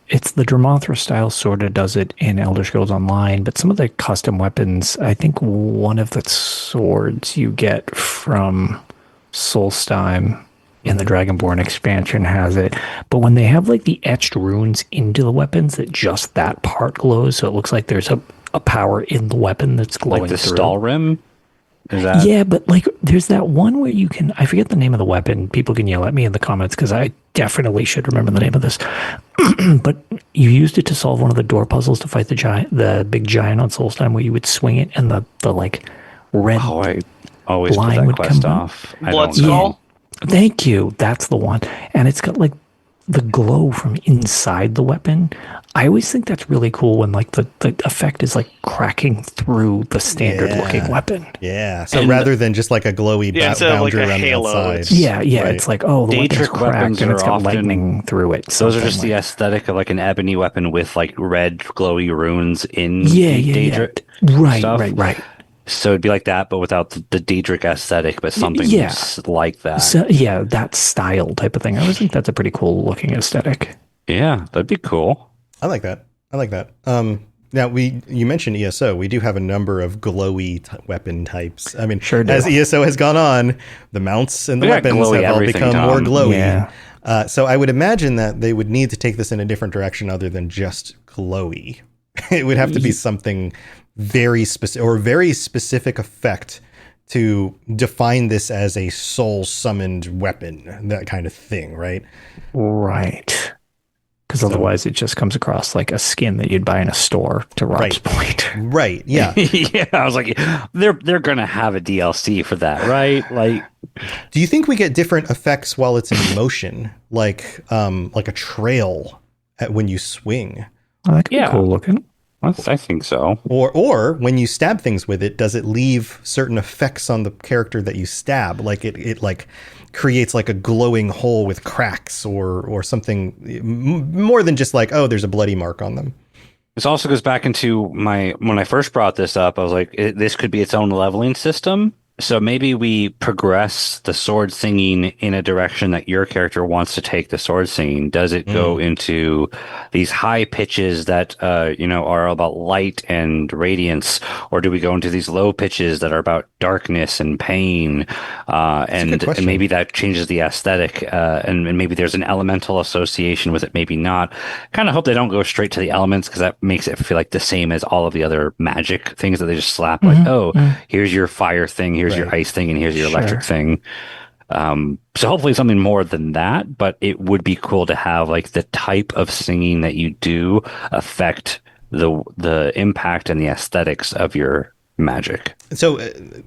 it's the Dramothra style sort of does it in Elder Scrolls Online, but some of the custom weapons, I think one of the swords you get from Solstheim in the Dragonborn expansion has it. But when they have like the etched runes into the weapons, that just that part glows, so it looks like there's a power in the weapon that's glowing like the through. Stalrim? Is that? Yeah, but like there's that one where you can, I forget the name of the weapon. People can yell at me in the comments because I definitely should remember the name of this. But you used it to solve one of the door puzzles to fight the big giant on Solstheim, where you would swing it and the like red I always put line that would quest come off. I Blood don't know. Skull? Thank you. That's the one. And it's got like the glow from inside the weapon. I always think that's really cool when like the effect is like cracking through the standard looking weapon. Yeah. So rather than just like a glowy instead of like boundary a around halo, the outside. it's- Yeah, Right. it's like, oh, the weapon's Daedric cracked weapons and it's are got often- lightning through it. Those are just something the like- aesthetic of like an ebony weapon with like red glowy runes in yeah, Daedric Right, stuff. right. So it'd be like that, but without the Daedric aesthetic, but something like that. So yeah, that style type of thing. I always think that's a pretty cool looking aesthetic. Yeah, that'd be cool. I like that. Now you mentioned ESO. We do have a number of glowy weapon types. I mean, Sure do. as ESO has gone on, the mounts and the We got weapons glowy have all everything, become more Tom. glowy. Yeah. So I would imagine that they would need to take this in a different direction other than just glowy. It would have to be something very specific or very specific effect to define this as a soul summoned weapon, that kind of thing, right? Right. Because otherwise it just comes across like a skin that you'd buy in a store, to Rob's point. Right. Yeah. Yeah, I was like, they're gonna have a DLC for that, right? Like, Do you think we get different effects while it's in motion, like a trail when you swing, Oh, that could Yeah. be cool looking. I think so. or when you stab things with it? Does it leave certain effects on the character that you stab? Like it like creates like a glowing hole with cracks or something more than just like, oh, there's a bloody mark on them. This also goes back into when I first brought this up, I was like, this could be its own leveling system. So maybe we progress the sword singing in a direction that your character wants to take the sword singing. Does it go into these high pitches that, are about light and radiance? Or do we go into these low pitches that are about darkness and pain? And maybe that changes the aesthetic. And maybe there's an elemental association with it, maybe not. Kind of hope they don't go straight to the elements, because that makes it feel like the same as all of the other magic things that they just slap. Like, here's your fire thing, here's your ice thing, and here's your electric thing. So hopefully something more than that, but it would be cool to have like the type of singing that you do affect the impact and the aesthetics of your magic. So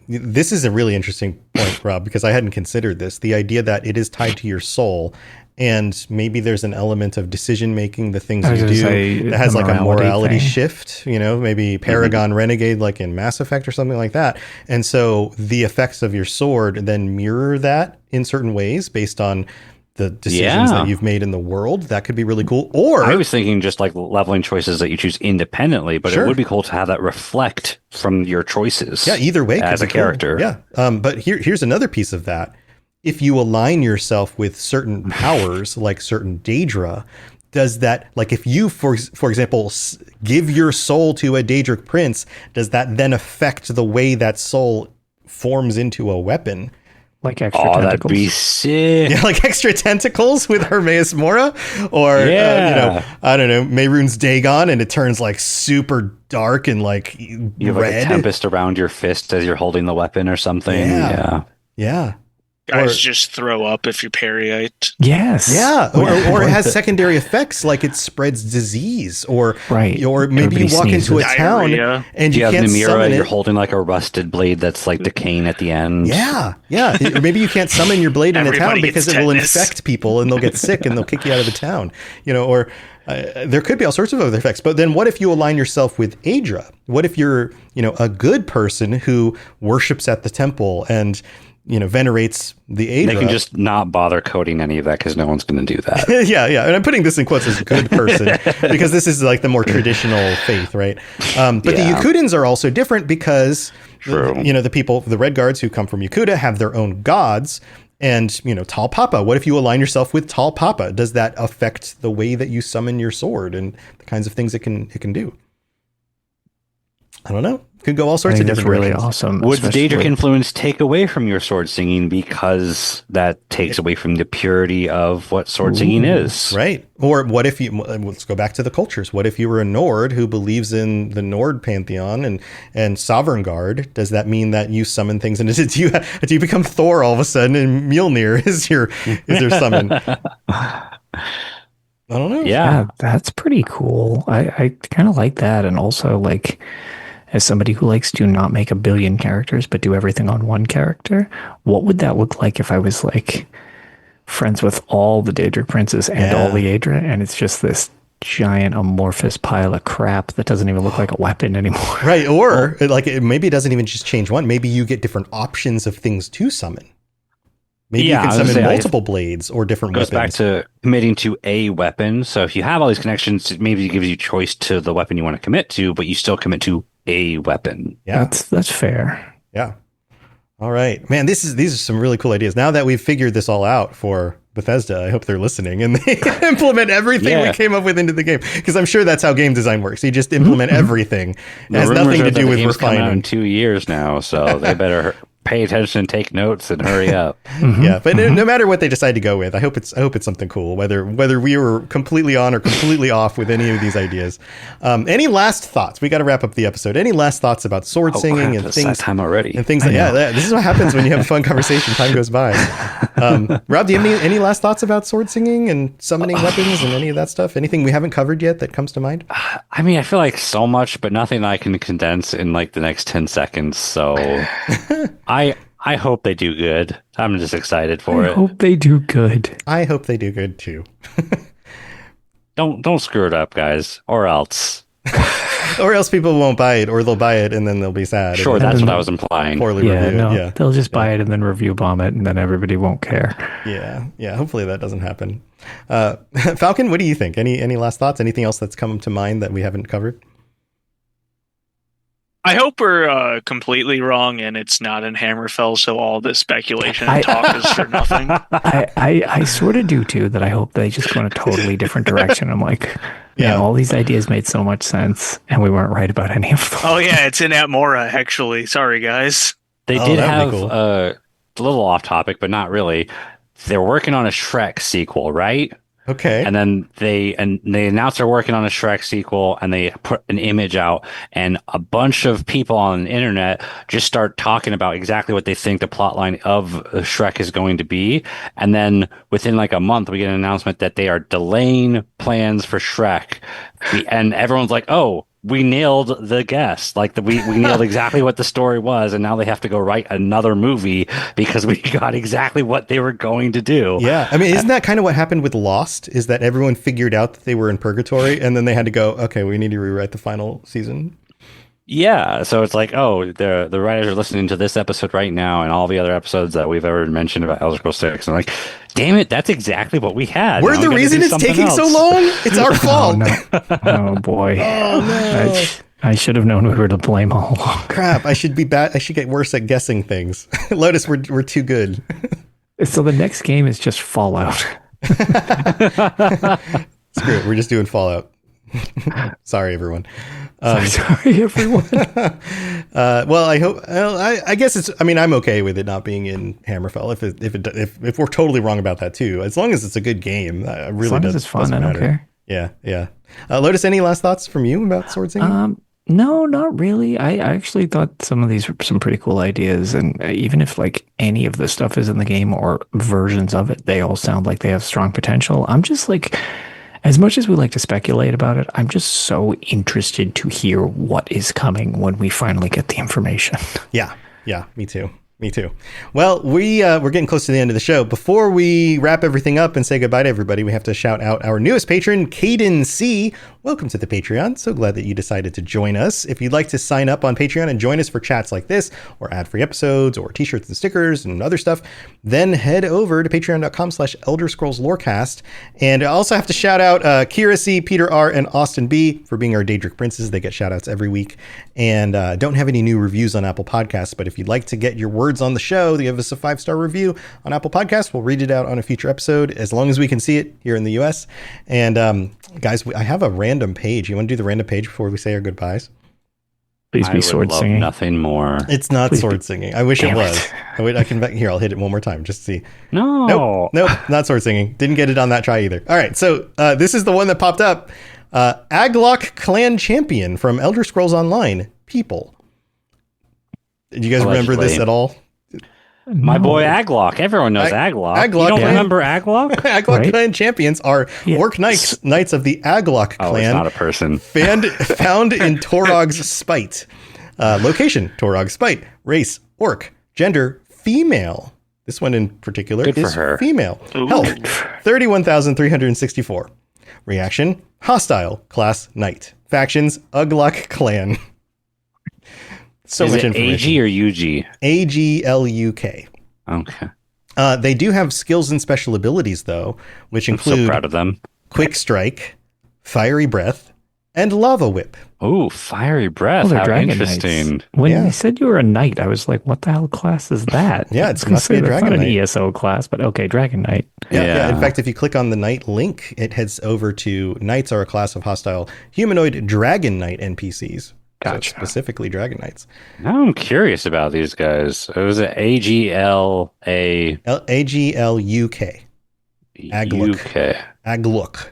this is a really interesting point, Rob, because I hadn't considered this. The idea that it is tied to your soul, and maybe there's an element of decision making, the things you do, that has like a morality shift, maybe Paragon Renegade, like in Mass Effect or something like that. And so the effects of your sword then mirror that in certain ways based on the decisions that you've made in the world. That could be really cool. Or I was thinking just like leveling choices that you choose independently, but it would be cool to have that reflect from your choices. Yeah, either way, as a character. Yeah. But here's another piece of that. If you align yourself with certain powers, like certain Daedra, does that, like if you, for example, give your soul to a Daedric prince, does that then affect the way that soul forms into a weapon? Like extra tentacles. That'd be sick. Yeah, like extra tentacles with Hermaeus Mora, or I don't know, Mehrunes Dagon, and it turns like super dark and like you have red. like a tempest around your fist as you're holding the weapon or something. Yeah. Guys just throw up if you parryite. Yes. Yeah. Or it has secondary effects, like it spreads disease, or maybe Everybody you walk into a town Diarrhea. and you have can't Namira summon and it. you're holding like a rusted blade that's like decaying at the end. Yeah. Or maybe you can't summon your blade in a town Everybody because gets it will tetanus. infect people and they'll get sick and they'll kick you out of the town. Or there could be all sorts of other effects. But then what if you align yourself with Aedra? What if you're, a good person who worships at the temple and venerates the Aedra? They can just not bother coding any of that because no one's going to do that. yeah. And I'm putting this in quotes as good person because this is like the more traditional faith, right? But the Yakutans are also different because, the people, the Red Guards who come from Yakuta have their own gods. And, Tal Papa, what if you align yourself with Tal Papa? Does that affect the way that you summon your sword and the kinds of things it can do? I don't know. Could go all I sorts of think it's different really directions. awesome. Would the Daedric especially- influence take away from your sword singing because that takes away from the purity of what sword singing is? Right. Or what if you, let's go back to the cultures. What if you were a Nord who believes in the Nord pantheon and Sovereign Guard? Does that mean that you summon things? And do you become Thor all of a sudden and Mjolnir is your summon? I don't know. Yeah. that's pretty cool. I kind of like that. And also, like, as somebody who likes to not make a billion characters, but do everything on one character, what would that look like if I was, like, friends with all the Daedric princes and all the Aedra, and it's just this giant amorphous pile of crap that doesn't even look like a weapon anymore? Right. Or, maybe it doesn't even just change one. Maybe you get different options of things to summon. Maybe you can summon multiple blades or different weapons. Goes back to committing to a weapon. So if you have all these connections, it maybe gives you choice to the weapon you want to commit to, but you still commit to a weapon. Yeah, that's fair. Yeah. All right, man. These are some really cool ideas. Now that we've figured this all out for Bethesda, I hope they're listening and they implement everything we came up with into the game, because I'm sure that's how game design works. You just implement everything. It has nothing to do with refining. In 2 years now, so they better pay attention, take notes, and hurry up. Yeah, but no matter what they decide to go with, I hope it's something cool. Whether we were completely on or completely off with any of these ideas. Any last thoughts? We got to wrap up the episode. Any last thoughts about sword singing and things? Time already. And things. This is what happens when you have a fun conversation. Time goes by. Rob, do you have any last thoughts about sword singing and summoning weapons and any of that stuff? Anything we haven't covered yet that comes to mind? I mean, I feel like so much, but nothing I can condense in like the next 10 seconds. So I hope they do good. I'm just excited for it. I hope they do good. I hope they do good too. Don't screw it up, guys, or else. Or else people won't buy it, or they'll buy it and then they'll be sad. Sure, that's what I was implying. Poorly reviewed. They'll just buy it and then review bomb it, and then everybody won't care. Yeah. Hopefully that doesn't happen. Falcon, what do you think? Any last thoughts? Anything else that's come to mind that we haven't covered? I hope we're completely wrong and it's not in Hammerfell, so all this speculation and talk is for nothing. I sort of do too, that I hope they just go in a totally different direction. I'm like, man, all these ideas made so much sense, and we weren't right about any of them. Oh yeah, it's in Atmora, actually. Sorry, guys. They did have a little off topic, but not really. They're working on a Shrek sequel, right? Okay. And then they announced they're working on a Shrek sequel, and they put an image out, and a bunch of people on the internet just start talking about exactly what they think the plotline of Shrek is going to be. And then within like a month, we get an announcement that they are delaying plans for Shrek. And everyone's like, oh, we nailed the guess. Like we nailed exactly what the story was, and now they have to go write another movie because we got exactly what they were going to do. Yeah. I mean, isn't that kind of what happened with Lost, is that everyone figured out that they were in purgatory and then they had to go, okay, we need to rewrite the final season? Yeah, so it's like, oh, the writers are listening to this episode right now and all the other episodes that we've ever mentioned about Elder Scrolls 6. And like, damn it, that's exactly what we had. We're the reason it's taking so long? It's our fault. Oh, boy. Oh, no. I should have known we were to blame all along. Crap, I should be bad. I should get worse at guessing things. Lotus, we're too good. So the next game is just Fallout. Screw it, we're just doing Fallout. Sorry, everyone. Sorry, everyone. Well, I hope. I guess it's. I mean, I'm okay with it not being in Hammerfell. If we're totally wrong about that too, as long as it's a good game, really as long as it's fun, I don't care. Yeah. Lotus, any last thoughts from you about sword singing? No, not really. I actually thought some of these were some pretty cool ideas, and even if like any of the stuff is in the game or versions of it, they all sound like they have strong potential. I'm just like, as much as we like to speculate about it, I'm just so interested to hear what is coming when we finally get the information. Yeah, me too. Well, we're getting close to the end of the show. Before we wrap everything up and say goodbye to everybody, we have to shout out our newest patron, Caden C. Welcome to the Patreon. So glad that you decided to join us. If you'd like to sign up on Patreon and join us for chats like this, or ad-free episodes, or t-shirts and stickers and other stuff, then head over to patreon.com/Elder Scrolls Lorecast. And I also have to shout out Kira C, Peter R, and Austin B for being our Daedric Princes. They get shout outs every week. And don't have any new reviews on Apple Podcasts, but if you'd like to get your words on the show, give us a 5-star review on Apple Podcasts. We'll read it out on a future episode, as long as we can see it here in the US. And guys, I have a random page. You want to do the random page before we say our goodbyes? Please be sword love singing. nothing more. It's not Please sword be- singing. I wish it Damn was. it. I can here. I'll hit it one more time just to see. No. Nope, not sword singing. Didn't get it on that try either. All right, so this is the one that popped up. Aglok Clan Champion from Elder Scrolls Online. People. Did you guys remember this at all? My boy Aglok. Everyone knows Aglok. Aglok, You don't yeah. remember Aglok? Aglok Right? Clan Champions are orc knights of the Aglok Oh, clan. it's not a person. Found in Torog's Spite. Location, Torog's Spite. Race, orc. Gender, female. This one in particular Good for is her. female. Health, 31,364. Reaction, hostile. Class, knight. Factions, Aglok Clan. So Is much it information. AG or UG? AGLUK. Okay. They do have skills and special abilities, though, which I'm so include proud of them. Quick Strike, Fiery Breath, and Lava Whip. Oh, fiery breath. Oh, they're How dragon interesting. knights. When Yeah. you said you were a knight, I was like, what the hell class is that? Yeah, I it's was gonna must be a say, that's dragon not an knight. ESO class, but okay, dragon knight. Yeah. In Yeah. fact, if you click on the Knight link, it heads over to Knights are a class of hostile humanoid Dragon Knight NPCs. Gotcha. So specifically Dragon Knights. Now I'm curious about these guys. It was an AGLA AGLUK. Aglok. UK. Aglok.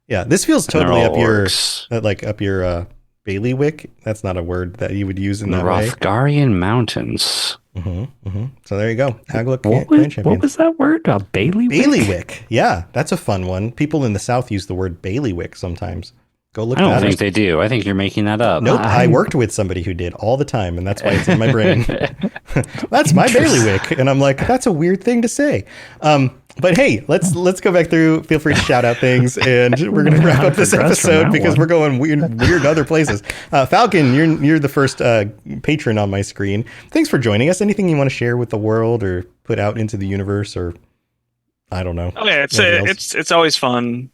Yeah, this feels And they're totally all up your orcs. bailiwick. That's not a word that you would use in The that way. Rothgarian Mountains. So there you go. Aglok What Clan was, Champion. what was that word? Bailiwick? Bailiwick. Yeah, that's a fun one. People in the South use the word bailiwick sometimes. Go look I don't that think up. they do. I think you're making that up. Nope, I worked with somebody who did all the time, and that's why it's in my brain. That's my bailiwick, and I'm like, that's a weird thing to say. But hey, let's go back through. Feel free to shout out things, and we're gonna wrap up this Progress from episode that because one. we're going weird other places. Falcon, you're the first patron on my screen. Thanks for joining us. Anything you want to share with the world or put out into the universe, or I don't know. Oh yeah, Anything else? it's always fun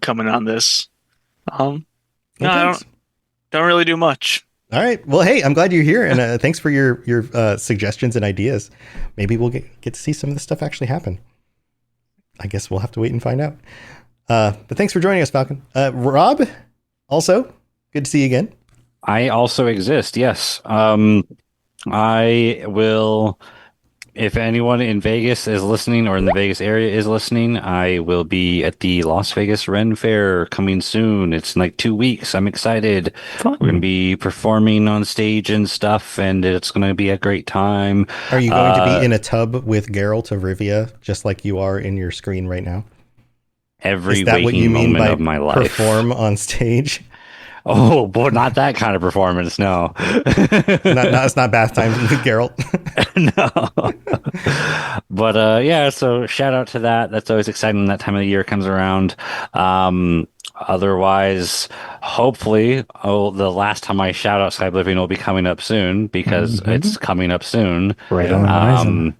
coming on this. No, I thanks. don't really do much. All right. Well, hey, I'm glad you're here, and thanks for your suggestions and ideas. Maybe we'll get to see some of this stuff actually happen. I guess we'll have to wait and find out. But thanks for joining us, Falcon. Rob, also, good to see you again. I also exist, yes. I will, if anyone in Vegas is listening or in the Vegas area is listening, I will be at the Las Vegas Ren Fair coming soon. It's in like 2 weeks. I'm excited. Fun. We're going to be performing on stage and stuff, and it's going to be a great time. Are you going to be in a tub with Geralt of Rivia, just like you are in your screen right now? Every Is that what you waking mean moment by of my life. perform on stage? Oh, boy, not that kind of performance, no. It's not bath time with Geralt. No. But yeah, so shout out to that. That's always exciting when that time of the year comes around. Otherwise, hopefully, the last time I shout out Sky Oblivion will be coming up soon because it's coming up soon. Right on the horizon.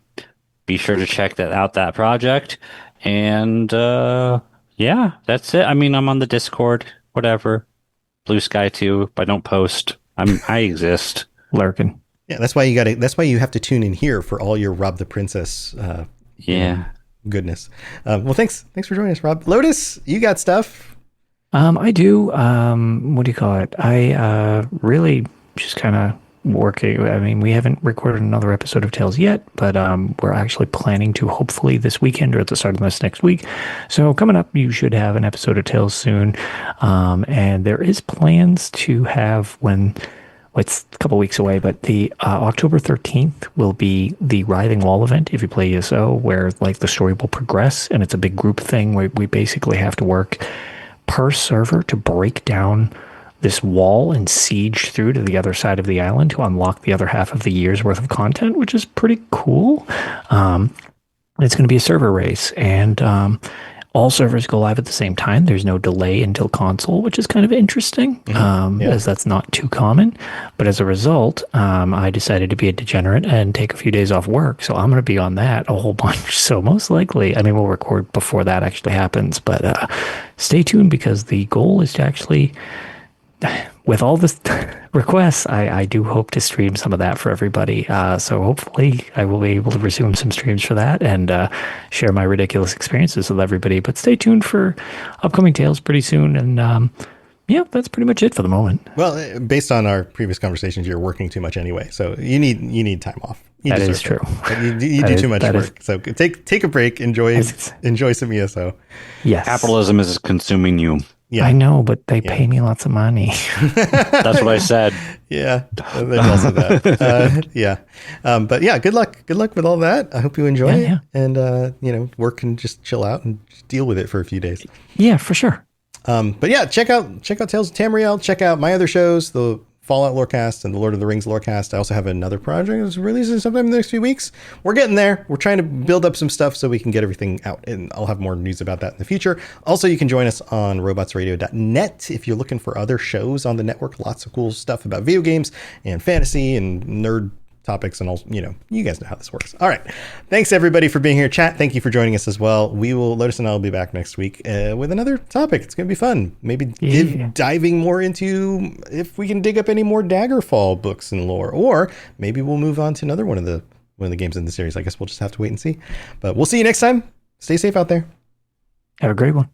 Be sure to check that project. And yeah, that's it. I mean, I'm on the Discord, whatever. Blue Sky too, but I don't post. I exist. Lurking. Yeah, that's why you have to tune in here for all your Rob the Princess Yeah. goodness. Well, thanks for joining us, Rob. Lotus, you got stuff? I do. What do you call it? I really just kind of working. I mean, we haven't recorded another episode of Tales yet, but we're actually planning to hopefully this weekend or at the start of this next week. So coming up, you should have an episode of Tales soon. And there is plans to have it's a couple weeks away, but the October 13th will be the Writhing Wall event if you play ESO, where like the story will progress, and it's a big group thing where we basically have to work per server to break down this wall and siege through to the other side of the island to unlock the other half of the year's worth of content, which is pretty cool. It's going to be a server race, and all servers go live at the same time. There's no delay until console, which is kind of interesting, as that's not too common. But as a result, I decided to be a degenerate and take a few days off work. So I'm going to be on that a whole bunch. So most likely, I mean, we'll record before that actually happens. But stay tuned because the goal is to actually, with all this requests, I do hope to stream some of that for everybody. So hopefully I will be able to resume some streams for that and share my ridiculous experiences with everybody. But stay tuned for upcoming tales pretty soon. And Yeah, that's pretty much it for the moment. Well, based on our previous conversations, you're working too much anyway, so you need time off. That is true. You do too much work. So take a break. Enjoy some ESO. Yes. Capitalism is consuming you. Yeah, I know, but they pay me lots of money. That's what I said. Yeah, there's also that. Yeah, but yeah, good luck with all that. I hope you enjoy it, and work and just chill out and just deal with it for a few days. Yeah, for sure. But yeah, check out Tales of Tamriel. Check out my other shows, the Fallout Lorecast and the Lord of the Rings Lorecast. I also have another project that's releasing sometime in the next few weeks. We're getting there. We're trying to build up some stuff so we can get everything out, and I'll have more news about that in the future. Also, you can join us on robotsradio.net if you're looking for other shows on the network. Lots of cool stuff about video games and fantasy and nerd topics, and all, you guys know how this works. All right. Thanks everybody for being here. Chat, thank you for joining us as well. Lotus and I will be back next week with another topic. It's going to be fun. Maybe diving more into if we can dig up any more Daggerfall books and lore, or maybe we'll move on to another one of the games in the series. I guess we'll just have to wait and see. But we'll see you next time. Stay safe out there. Have a great one.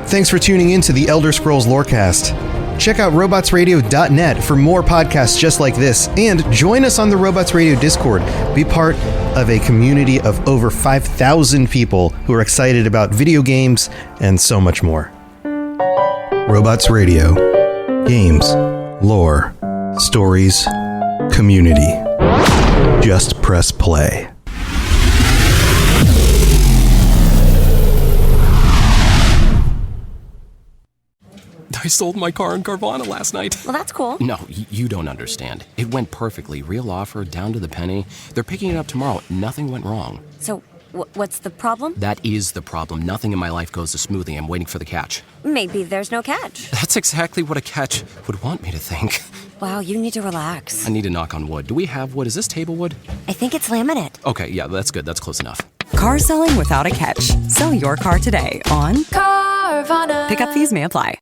Thanks for tuning in to the Elder Scrolls Lorecast. Check out robotsradio.net for more podcasts just like this, and join us on the Robots Radio Discord. Be part of a community of over 5,000 people who are excited about video games and so much more. Robots Radio. Games, lore, stories, community. Just press play. I sold my car in Carvana last night. Well, that's cool. No, you don't understand. It went perfectly. Real offer, down to the penny. They're picking it up tomorrow. Nothing went wrong. So, what's the problem? That is the problem. Nothing in my life goes as smoothly. I'm waiting for the catch. Maybe there's no catch. That's exactly what a catch would want me to think. Wow, you need to relax. I need to knock on wood. Do we have wood? Is this table wood? I think it's laminate. Okay, yeah, that's good. That's close enough. Car selling without a catch. Sell your car today on Carvana. Pickup fees may apply.